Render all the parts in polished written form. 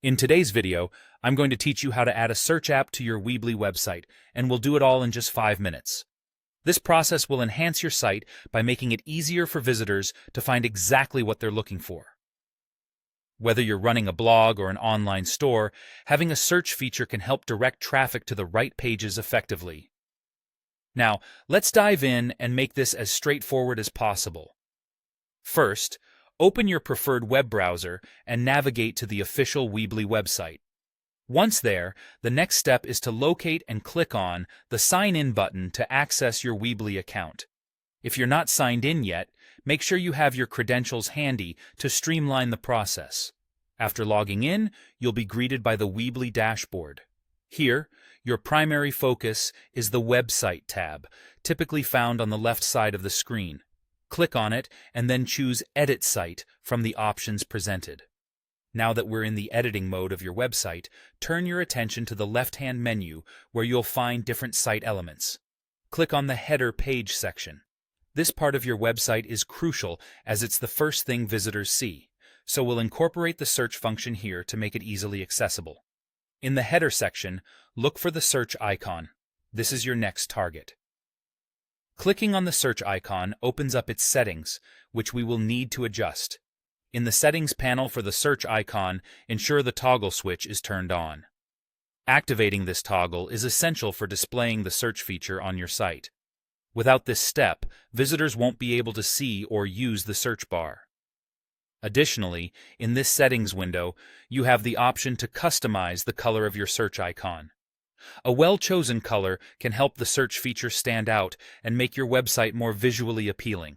In today's video, I'm going to teach you how to add a search app to your Weebly website, and we'll do it all in just 5 minutes. This process will enhance your site by making it easier for visitors to find exactly what they're looking for. Whether you're running a blog or an online store, having a search feature can help direct traffic to the right pages effectively. Now, let's dive in and make this as straightforward as possible. First, open your preferred web browser and navigate to the official Weebly website. Once there, the next step is to locate and click on the Sign In button to access your Weebly account. If you're not signed in yet, make sure you have your credentials handy to streamline the process. After logging in, you'll be greeted by the Weebly dashboard. Here, your primary focus is the Website tab, typically found on the left side of the screen. Click on it and then choose Edit Site from the options presented. Now that we're in the editing mode of your website, turn your attention to the left-hand menu where you'll find different site elements. Click on the Header Page section. This part of your website is crucial as it's the first thing visitors see, so we'll incorporate the search function here to make it easily accessible. In the Header section, look for the search icon. This is your next target. Clicking on the search icon opens up its settings, which we will need to adjust. In the Settings panel for the search icon, ensure the toggle switch is turned on. Activating this toggle is essential for displaying the search feature on your site. Without this step, visitors won't be able to see or use the search bar. Additionally, in this settings window, you have the option to customize the color of your search icon. A well-chosen color can help the search feature stand out and make your website more visually appealing.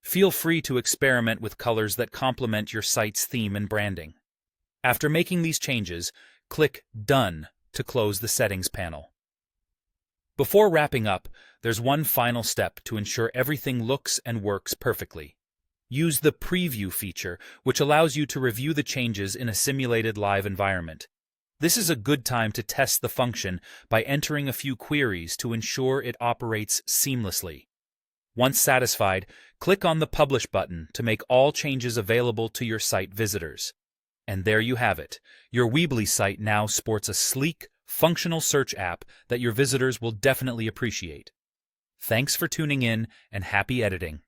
Feel free to experiment with colors that complement your site's theme and branding. After making these changes, click Done to close the settings panel. Before wrapping up, there's one final step to ensure everything looks and works perfectly. Use the Preview feature, which allows you to review the changes in a simulated live environment. This is a good time to test the function by entering a few queries to ensure it operates seamlessly. Once satisfied, click on the Publish button to make all changes available to your site visitors. And there you have it. Your Weebly site now sports a sleek, functional search app that your visitors will definitely appreciate. Thanks for tuning in, and happy editing.